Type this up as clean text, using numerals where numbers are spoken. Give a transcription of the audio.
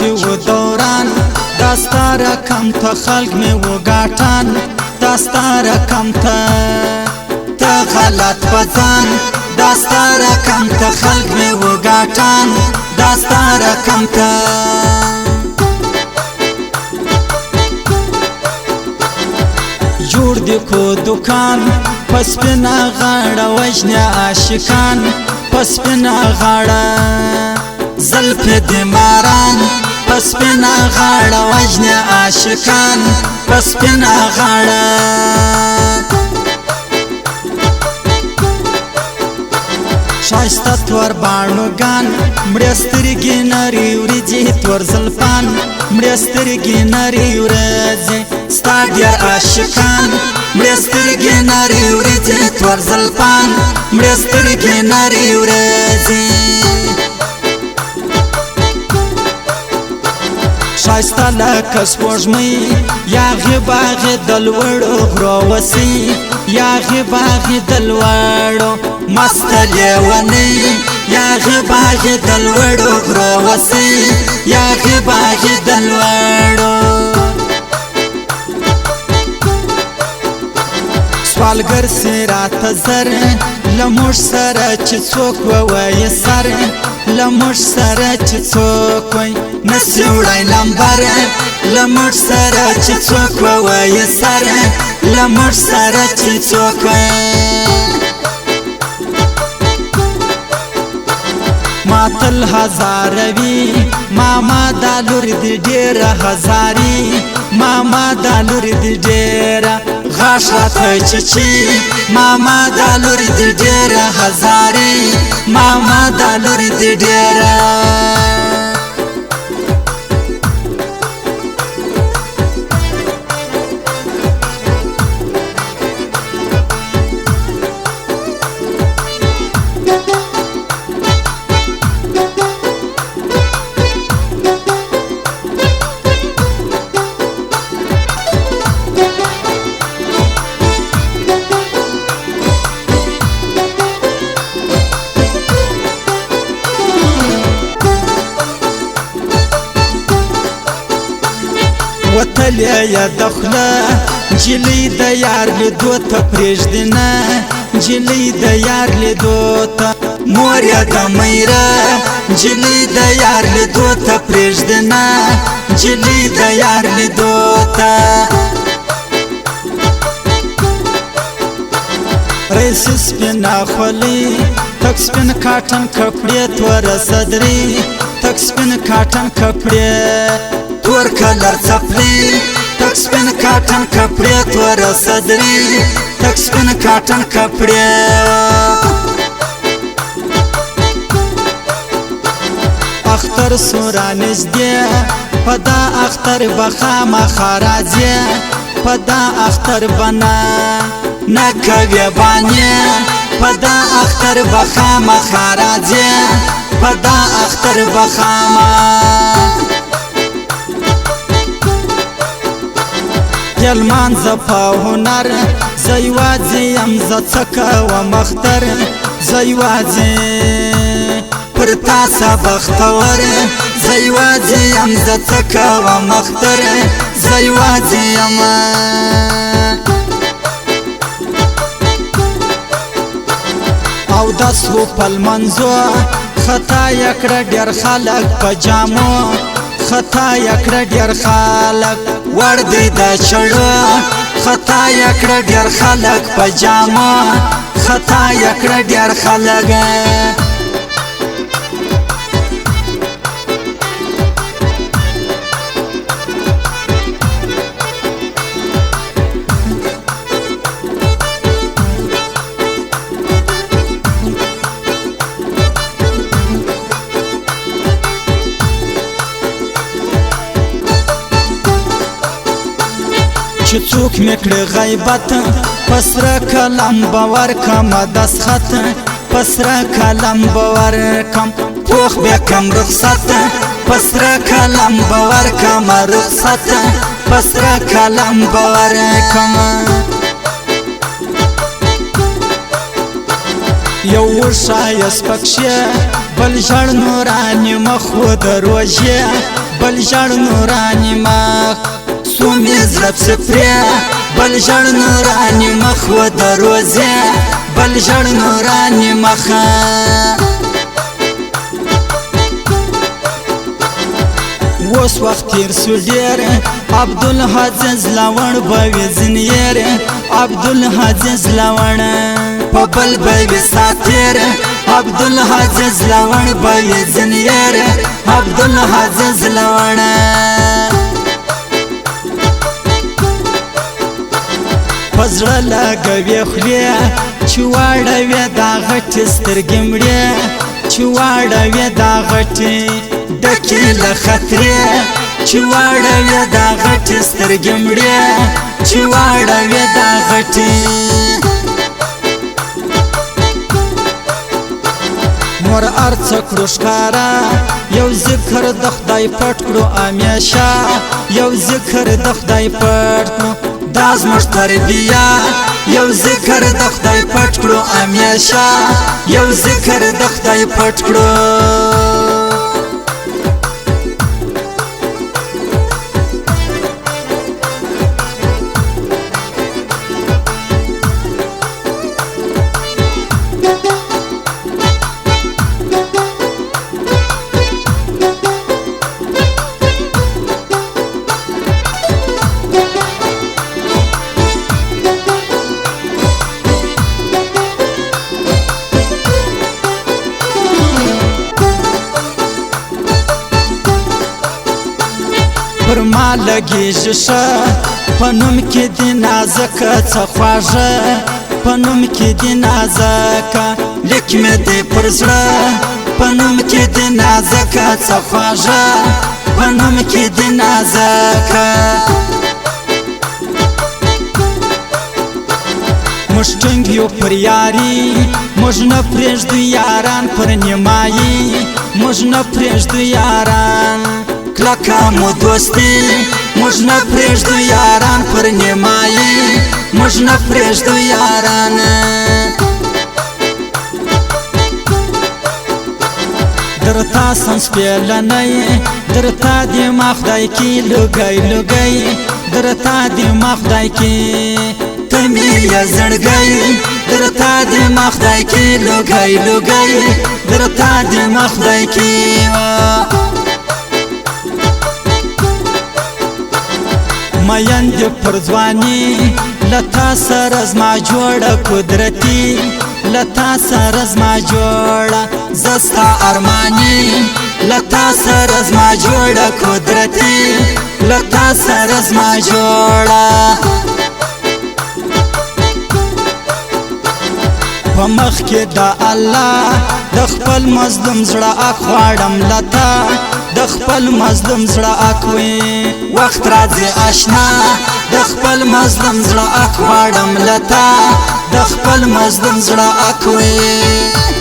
چې و دوران داستا رقم ته خلق مې و ګاټان داستا رقم ته غلط بزان داستا رقم ته خلق مې و ګاټان داستا رقم ته جوړ دی کو دکان پس پنا غاړه وجنه عاشقان پس پنا غاړه زلف د ماران پس پنا غاړه وجنه عاشقان پس پنا غاړه شایسته تور باڼوګان مړې سترګې نرۍ وریځې تور زلفان مړې سترګې نرۍ وریځې ستا ډېر عاشقان مړې سترګې نرۍ وریځې تور زلفان مړې سترګې نرۍ وریځې شایسته لکه سپوږمۍ یاغې باغې د لوړو غرو وسۍ یاغې باغې د لوړو مسته لیونۍ یاغې باغې د لوړو غرو وسۍ یاغې باغې د لوړو سوالګر سي راته زر له موږ سره چې څوک ووایي سر له موږ سره چې څوک وایي نسي وړی لمبر له موږ سره چې څوک ووایي سر له موږ سره چې څوک ما تل هزاروي ماما دا لور دې ډېره هزاري ماما دا لور دې ډېره غاښ راته چیچي ماما دا لور دې ډېره هزاري ماما دا لور دې ډېره وتلې یا دخله جلی د یار لیدو ته پرېږدي نه جلی د یار لیدو ته مور یا د میره جلی د یار لیدو ته پرېږدي نه جلی د یار لیدو ته رئیس سپینا خولۍ تک سپین کاټن کپړې توره صدرۍ تک سپین کاټن کپړې تور کلر څپلۍ تک سپین کاټن کپړې توره صدرۍ تک سپین کاټن کپړې اختر سو رانږدې په دا اختر به خامخا راځې په دا اختر به نه کوې بانې په دا اختر به خامخا راځې په دا اختر به یلمان زه په هنر زه یوازې یم زه څه کوم اختر زه یوازې پر تا بختور زه یوازې یم زه څه کوم اختر زه یوازې یم او داسو په لمنځو خطا یې کړه ډېر خلک په جامو خطا یې کړه ډېر خلک وړ دی د چړو خطا یې کړه ډېر خلک په جامو خطا یې کړه ډېر خلک چې څوک مې کړي غیبت پسره کلم به ورکم دسخط پسره کلم به ورکم پوخ به کم رخصت پسره کلم به ورکم رخصت پسره کلم به ورکم یو ورشایست پکشه بل ژړ نورانی مخ و د روژې بل ژړ نورانی مخ سومې زړه پسې پرې بل ژړ نورانی مخ و د روزې بل ژړ نورانی مخ اوس وخت تیر سو ډېر عبدالعزیز لوڼ به وي ځنیر عبدالعزیز لوڼ په بل به وي ساتیر عبدالعزیز لوڼ به وي ځنیر عبدالعزیز لوڼ په زړه لګوي خولې چې واړوي دا غټې سترګې مړې چې واړوي دا غټې ډکې له خطرې چې واړوي دا غټې سترګې مړې چې واړوي دا غټې مور ارڅه کړو ښکاره یو ذکر د خدای پټ کړو همیشه یو ذکر د خدای پټ کړو دا زموږ تربیه یو ذکر د خدای پټ کړو همیشه یو ذکر د خدای پټ کړو پر ما لګیږي ښه په نوم کې دې نازکه څه خواږه په نوم کې دې نازکه لیک مې دې پر زړه په نوم کې دې نازکه څه خواږه په نوم کې دې نازکه موږ ټینګ یو پر یاري موږ نه پرېږدو یاران پر نیمایي موږ نه پرېږدو یاران کلکه مو دوستي موږ نه پرېږدو یاران پر نیمایي موږ نه پرېږدو یاران درته سم سپېلنی درته دې ما خدای کې لوګی لوګی درته دې ما خدای کې ته مې یې زړګی درته دې ما خدای کې لوګی لوګی درته دې ما خدای کې مین دې پر ځواني لتا سره زما جوړه قدرتي لتا سره زما جوړه زستا ارماني لتا سره زما جوړه قدرتي لتا سره زما جوړه په مخ کې د الله د خپل مظلوم زړه اخواړم لتا د خپل مظلوم زړه اکوي وخت راځي آشنا د خپل مظلوم زړه اخواړم لتا د خپل مظلوم زړه اکوي